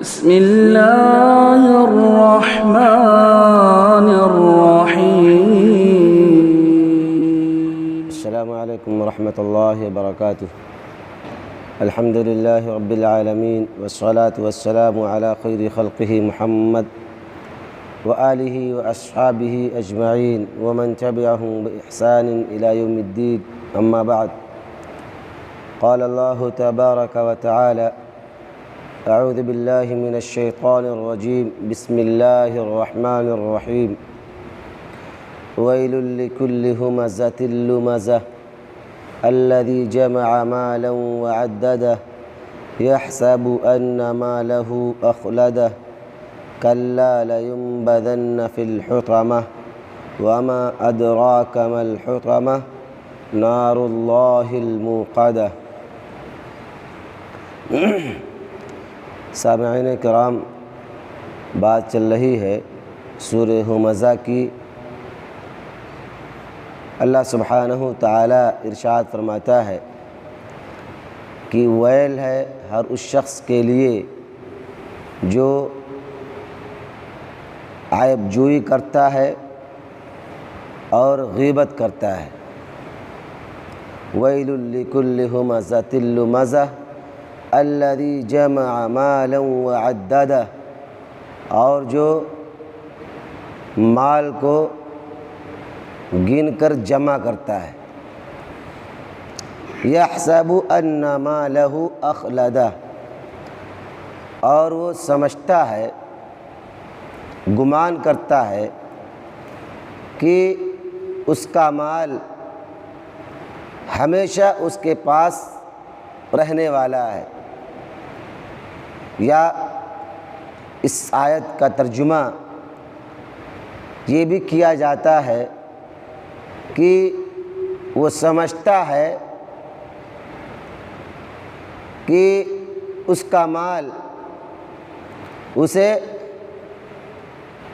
بسم الله الرحمن الرحيم. السلام عليكم ورحمة الله وبركاته. الحمد لله رب العالمين والصلاة والسلام على خير خلقه محمد وآله وأصحابه أجمعين ومن تبعهم بإحسان إلى يوم الدين. أما بعد، قال الله تبارك وتعالى: أعوذ بالله من الشيطان الرجيم. بسم الله الرحمن الرحيم. ويل لكل همزة لمزة الذي جمع مالا وعدده يحسب أن ماله أخلده كلا لينبذن في الحطمة وما أدراك ما الحطمة نار الله الموقدة. سامعین کرام، بات چل رہی ہے سورہ ہمزہ کی۔ اللہ سبحانہ تعالی ارشاد فرماتا ہے کہ ویل ہے ہر اس شخص کے لیے جو عیب جوئی کرتا ہے اور غیبت کرتا ہے۔ ویل لکل ہمزۃ لمزہ الذی جمع مالا وعددہ، اور جو مال کو گن کر جمع کرتا ہے۔ یحسب ان مالہ اخلدہ، اور وہ سمجھتا ہے، گمان کرتا ہے کہ اس کا مال ہمیشہ اس کے پاس رہنے والا ہے۔ یا اس آیت کا ترجمہ یہ بھی کیا جاتا ہے کہ وہ سمجھتا ہے کہ اس کا مال اسے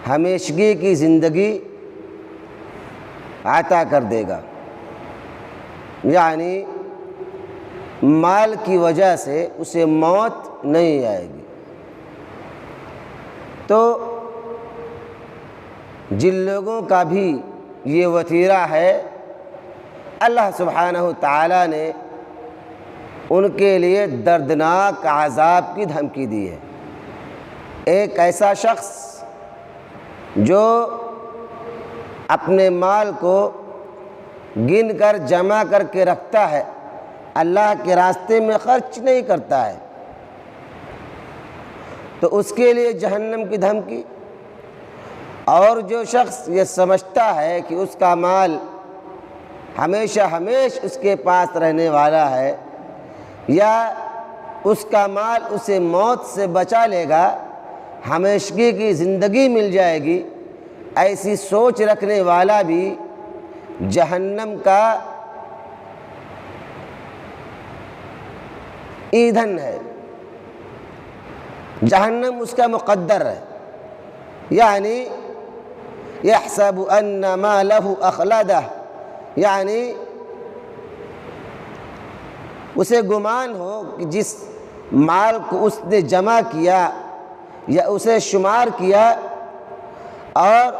ہمیشگی کی زندگی عطا کر دے گا، یعنی مال کی وجہ سے اسے موت نہیں آئے گی۔ تو جن لوگوں کا بھی یہ وتیرہ ہے، اللہ سبحانہ تعالیٰ نے ان کے لیے دردناک عذاب کی دھمکی دی ہے۔ ایک ایسا شخص جو اپنے مال کو گن کر جمع کر کے رکھتا ہے، اللہ کے راستے میں خرچ نہیں کرتا ہے، تو اس کے لیے جہنم کی دھمکی۔ اور جو شخص یہ سمجھتا ہے کہ اس کا مال ہمیشہ اس کے پاس رہنے والا ہے، یا اس کا مال اسے موت سے بچا لے گا، ہمیشگی کی زندگی مل جائے گی، ایسی سوچ رکھنے والا بھی جہنم کا ایندھن ہے، جہنم اس کا مقدر ہے۔ یعنی یحسب ان مالہ اخلدہ، یعنی اسے گمان ہو کہ جس مال کو اس نے جمع کیا یا اسے شمار کیا اور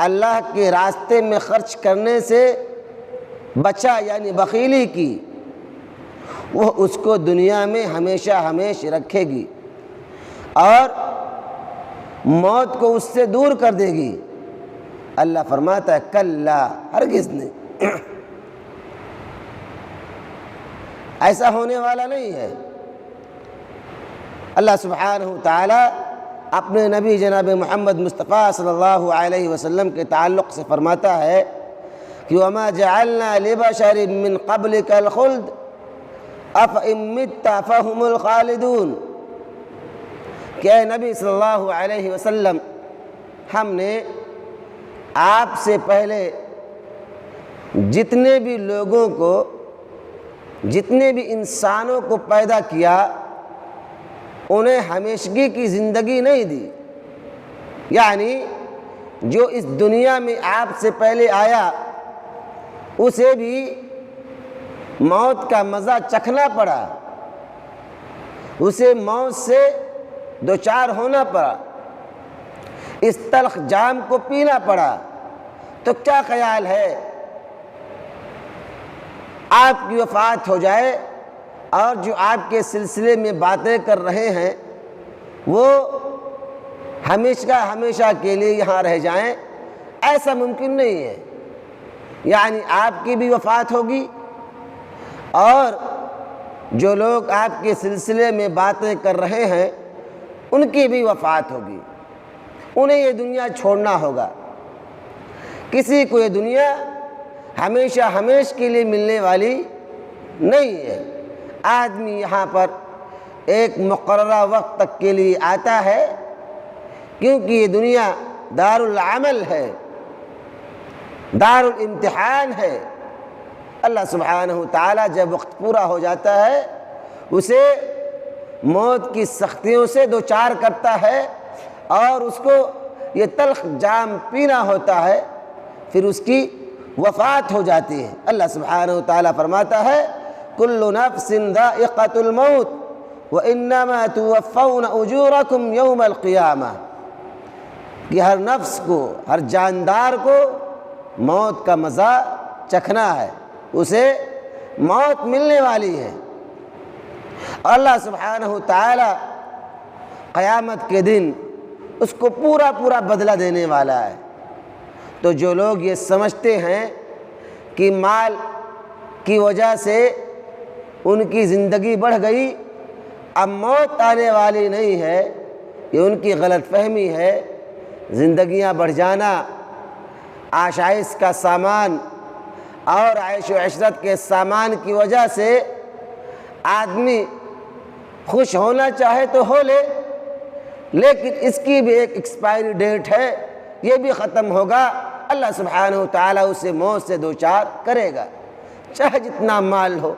اللہ کے راستے میں خرچ کرنے سے بچا، یعنی بخیلی کی، وہ اس کو دنیا میں ہمیشہ رکھے گی اور موت کو اس سے دور کر دے گی۔ اللہ فرماتا ہے کلا، ہرگز نہیں، ایسا ہونے والا نہیں ہے۔ اللہ سبحانہ تعالی اپنے نبی جناب محمد مصطفیٰ صلی اللہ علیہ وسلم کے تعلق سے فرماتا ہے کہ وَمَا جَعَلْنَا لِبَشَرٍ مِّن قَبْلِكَ الْخُلْدَ أَفَإِن مِّتَّ فَهُمُ الْخَالِدُونَ، کہ اے نبی صلی اللہ علیہ وسلم، ہم نے آپ سے پہلے جتنے بھی لوگوں کو، جتنے بھی انسانوں کو پیدا کیا، انہیں ہمیشگی کی زندگی نہیں دی، یعنی جو اس دنیا میں آپ سے پہلے آیا اسے بھی موت کا مزہ چکھنا پڑا، اسے موت سے دوچار ہونا پڑا، اس تلخ جام کو پینا پڑا، تو کیا خیال ہے آپ کی وفات ہو جائے اور جو آپ کے سلسلے میں باتیں کر رہے ہیں وہ ہمیشہ کے لیے یہاں رہ جائیں؟ ایسا ممکن نہیں ہے۔ یعنی آپ کی بھی وفات ہوگی اور جو لوگ آپ کے سلسلے میں باتیں کر رہے ہیں ان کی بھی وفات ہوگی، انہیں یہ دنیا چھوڑنا ہوگا۔ کسی کو یہ دنیا ہمیشہ کے لیے ملنے والی نہیں ہے۔ آدمی یہاں پر ایک مقررہ وقت تک کے لیے آتا ہے، کیونکہ یہ دنیا دار العمل ہے، دار الامتحان ہے۔ اللہ سبحانہ تعالیٰ جب وقت پورا ہو جاتا ہے اسے موت کی سختیوں سے دوچار کرتا ہے اور اس کو یہ تلخ جام پینا ہوتا ہے، پھر اس کی وفات ہو جاتی ہے۔ اللہ سبحانہ تعالیٰ فرماتا ہے کل نفس ذائقۃ الموت وانما توفون اجورکم یوم القیامہ، کہ ہر نفس کو، ہر جاندار کو موت کا مزہ چکھنا ہے، اسے موت ملنے والی ہے۔ اللہ سبحانہ تعالی قیامت کے دن اس کو پورا بدلہ دینے والا ہے۔ تو جو لوگ یہ سمجھتے ہیں کہ مال کی وجہ سے ان کی زندگی بڑھ گئی، اب موت آنے والی نہیں ہے، یہ ان کی غلط فہمی ہے۔ زندگیاں بڑھ جانا، آشائش کا سامان اور عیش و عشرت کے سامان کی وجہ سے آدمی خوش ہونا چاہے تو ہو لے، لیکن اس کی بھی ایک ایکسپائری ڈیٹ ہے، یہ بھی ختم ہوگا۔ اللہ سبحانہ تعالیٰ اسے موت سے دوچار کرے گا، چاہے جتنا مال ہو،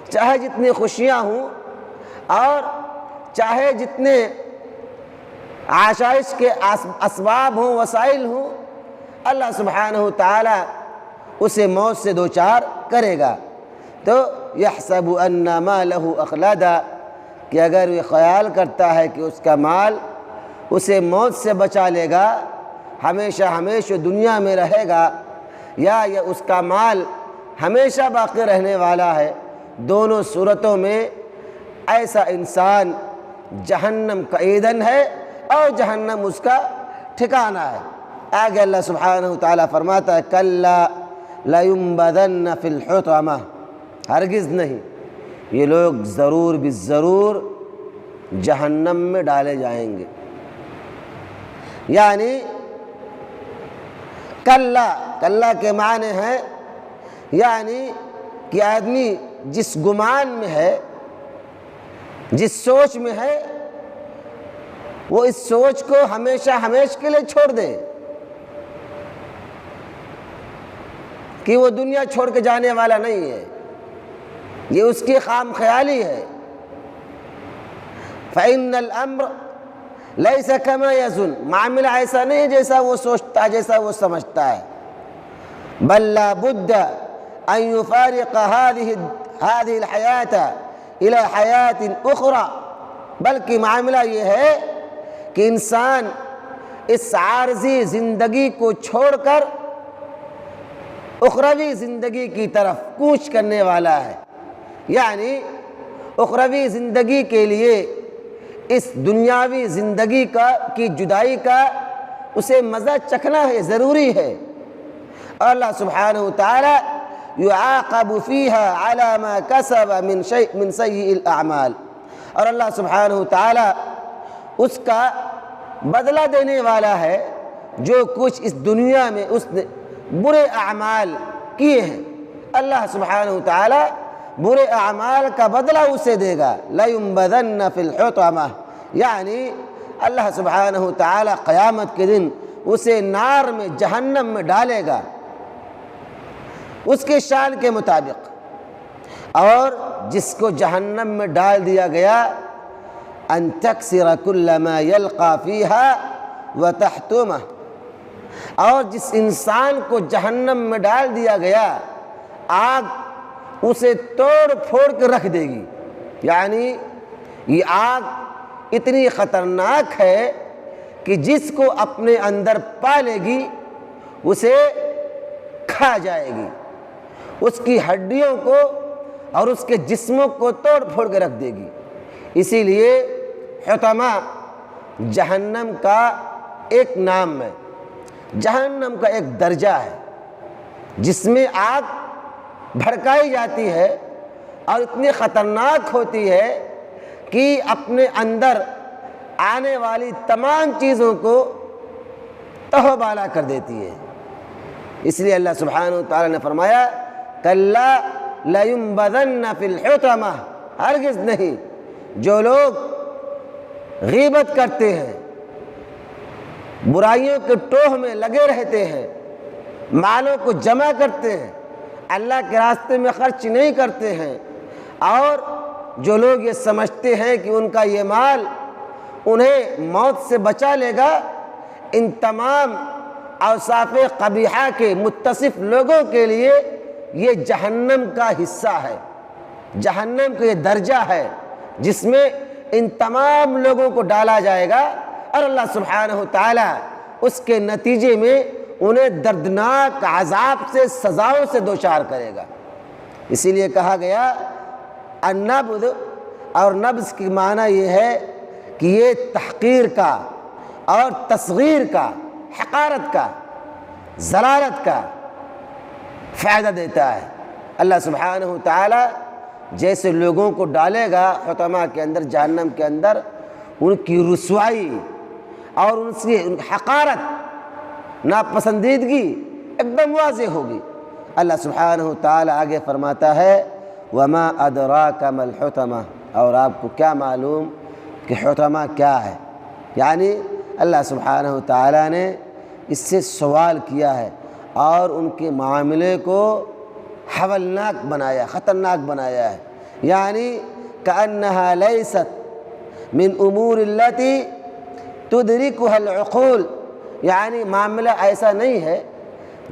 چاہے جتنی خوشیاں ہوں اور چاہے جتنے آشائش کے اسباب ہوں، وسائل ہوں، اللہ سبحانہ تعالیٰ اسے موت سے دوچار کرے گا۔ تو یحسب ان مالہ اخلدا، کہ اگر یہ خیال کرتا ہے کہ اس کا مال اسے موت سے بچا لے گا، ہمیشہ دنیا میں رہے گا، یا اس کا مال ہمیشہ باقی رہنے والا ہے، دونوں صورتوں میں ایسا انسان جہنم کا ایندھن ہے اور جہنم اس کا ٹھکانہ ہے۔ آگے اللہ سبحانہ تعالیٰ فرماتا ہے کلا لینبذن فی الحطمہ، ہرگز نہیں، یہ لوگ ضرور بالضرور جہنم میں ڈالے جائیں گے۔ یعنی کلا کے معنی ہیں یعنی کہ آدمی جس گمان میں ہے، جس سوچ میں ہے، وہ اس سوچ کو ہمیشہ کے لیے چھوڑ دے کہ وہ دنیا چھوڑ کے جانے والا نہیں ہے، یہ اس کی خام خیالی ہے۔ فَإِنَّ الْأَمْرَ لَيْسَ كَمَا يَظُنُّ، معاملہ ایسا نہیں ہے جیسا وہ سوچتا ہے، جیسا وہ سمجھتا ہے۔ بل لا بد ان يفارق هذه الحیاة الى حیاة اخرى، بلکہ معاملہ یہ ہے کہ انسان اس عارضی زندگی کو چھوڑ کر اخروی زندگی کی طرف کوچ کرنے والا ہے۔ یعنی اخروی زندگی کے لیے اس دنیاوی زندگی کی جدائی کا اسے مزہ چکھنا ہے، ضروری ہے۔ اور اللہ سبحانہ تعالی یعاقب فیہا علی ما کسب من سیئ الاعمال، اور اللہ سبحانہ تعالی اس کا بدلہ دینے والا ہے جو کچھ اس دنیا میں اس نے برے اعمال کیے ہیں۔ اللہ سبحانہ تعالی برے اعمال کا بدلہ اسے دے گا۔ لَيُنبَذَنَّ فِي الْحُطَمَةِ، یعنی اللہ سبحانہ تعالی قیامت کے دن اسے نار میں، جہنم میں ڈالے گا اس کے شان کے مطابق۔ اور جس کو جہنم میں ڈال دیا گیا، ان تکسر کل ما یلقا فیہا وتحطمہ، اور جس انسان کو جہنم میں ڈال دیا گیا، آگ اسے توڑ پھوڑ کے رکھ دے گی۔ یعنی یہ آگ اتنی خطرناک ہے کہ جس کو اپنے اندر پا لے گی اسے کھا جائے گی، اس کی ہڈیوں کو اور اس کے جسموں کو توڑ پھوڑ کے رکھ دے گی۔ اسی لیے حطمہ جہنم کا ایک نام ہے، جہنم کا ایک درجہ ہے جس میں آگ بھڑکائی جاتی ہے اور اتنی خطرناک ہوتی ہے کہ اپنے اندر آنے والی تمام چیزوں کو تہو بالا کر دیتی ہے۔ اس لیے اللہ سبحانہ وتعالی نے فرمایا کلا لینبذن فی الحطمہ، ہرگز نہیں، جو لوگ غیبت کرتے ہیں، برائیوں کے ٹوہ میں لگے رہتے ہیں، مالوں کو جمع کرتے ہیں، اللہ کے راستے میں خرچ نہیں کرتے ہیں، اور جو لوگ یہ سمجھتے ہیں کہ ان کا یہ مال انہیں موت سے بچا لے گا، ان تمام اوصاف قبیحہ کے متصف لوگوں کے لیے یہ جہنم کا حصہ ہے، جہنم کا یہ درجہ ہے جس میں ان تمام لوگوں کو ڈالا جائے گا، اور اللہ سبحانہ وتعالی اس کے نتیجے میں انہیں دردناک عذاب سے، سزاؤں سے دوچار کرے گا۔ اسی لیے کہا گیا النبذ، اور نبذ کی معنی یہ ہے کہ یہ تحقیر کا اور تصغیر کا، حقارت کا، ذلالت کا فائدہ دیتا ہے۔ اللہ سبحانہ وتعالی جیسے لوگوں کو ڈالے گا حطمہ کے اندر، جہنم کے اندر، ان کی رسوائی اور ان کی حقارت، ناپسندیدگی ایک دم واضح ہوگی۔ اللہ سبحانہ وتعالی آگے فرماتا ہے وما ادراک ما الحطمہ، اور آپ کو کیا معلوم کہ حطمہ کیا ہے؟ یعنی اللہ سبحانہ وتعالی نے اس سے سوال کیا ہے اور ان کے معاملے کو ہولناک بنایا، خطرناک بنایا ہے۔ یعنی کأنہا لیست من امور التی تدرکها العقول، یعنی معاملہ ایسا نہیں ہے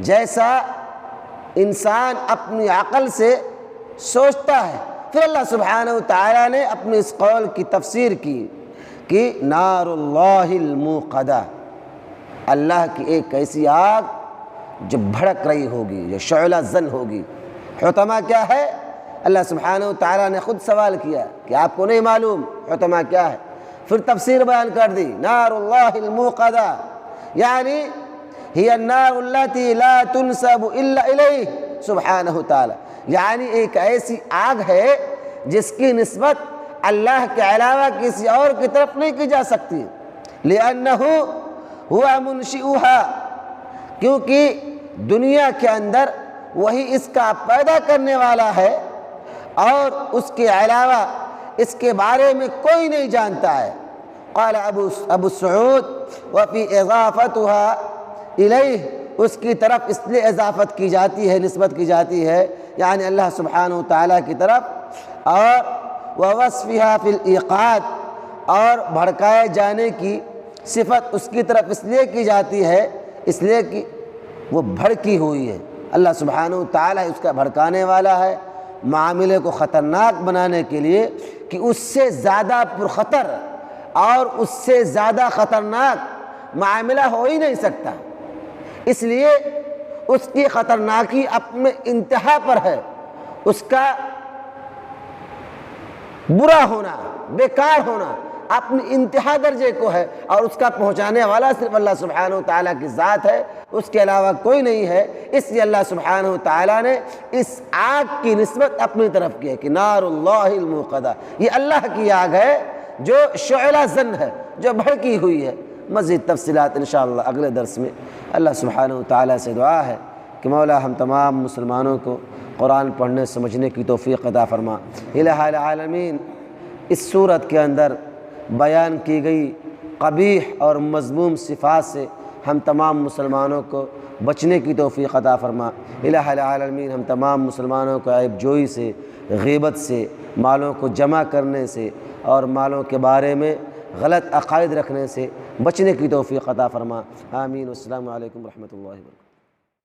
جیسا انسان اپنی عقل سے سوچتا ہے۔ پھر اللہ سبحانہ وتعالی نے اپنے اس قول کی تفسیر کی کہ نار اللہ الموقدہ، اللہ کی ایک ایسی آگ جو بھڑک رہی ہوگی، جو شعلہ زن ہوگی۔ حطمہ کیا ہے؟ اللہ سبحانہ وتعالی نے خود سوال کیا کہ آپ کو نہیں معلوم حطمہ کیا ہے؟ پھر تفسیر بیان کر دی، نار اللہ الموقدہ یعنی ہی النار التی لا تنسب الا الیہ سبحانہ وتعالی، یعنی ایک ایسی آگ ہے جس کی نسبت اللہ کے علاوہ کسی اور کی طرف نہیں کی جا سکتی، لأنہ ہوا منشئھا، کیونکہ دنیا کے اندر وہی اس کا پیدا کرنے والا ہے اور اس کے علاوہ اس کے بارے میں کوئی نہیں جانتا ہے۔ قال ابو سعود وفی اضافتها الیہ، اس کی طرف اس لیے اضافت کی جاتی ہے، نسبت کی جاتی ہے، یعنی اللہ سبحانہ وتعالی کی طرف، اور ووصفها فی الایقاد، اور بھڑکائے جانے کی صفت اس کی طرف اس لیے کی جاتی ہے اس لیے کہ وہ بھڑکی ہوئی ہے، اللہ سبحانہ وتعالی اس کا بھڑکانے والا ہے، معاملے کو خطرناک بنانے کے لیے کہ اس سے زیادہ پرخطر اور اس سے زیادہ خطرناک معاملہ ہو ہی نہیں سکتا، اس لیے اس کی خطرناکی اپنے انتہا پر ہے، اس کا برا ہونا، بیکار ہونا اپنی انتہا درجے کو ہے، اور اس کا پہنچانے والا صرف اللہ سبحانہ وتعالی کی ذات ہے، اس کے علاوہ کوئی نہیں ہے۔ اس لیے اللہ سبحانہ وتعالی نے اس آگ کی نسبت اپنی طرف کی ہے کہ نار اللہ الموقدہ، یہ اللہ کی آگ ہے جو شعلہ زن ہے، جو بھڑکی ہوئی ہے۔ مزید تفصیلات انشاءاللہ اگلے درس میں۔ اللہ سبحانہ وتعالی سے دعا ہے کہ مولا ہم تمام مسلمانوں کو قرآن پڑھنے سمجھنے کی توفیق عطا فرما۔ الہ العالمین، اس صورت کے اندر بیان کی گئی قبیح اور مذموم صفات سے ہم تمام مسلمانوں کو بچنے کی توفیق عطا فرما۔ الہ العالمین، ہم تمام مسلمانوں کو عیب جوئی سے، غیبت سے، مالوں کو جمع کرنے سے اور مالوں کے بارے میں غلط عقائد رکھنے سے بچنے کی توفیق عطا فرما۔ آمین۔ السلام علیکم ورحمۃ اللہ وبرکاتہ۔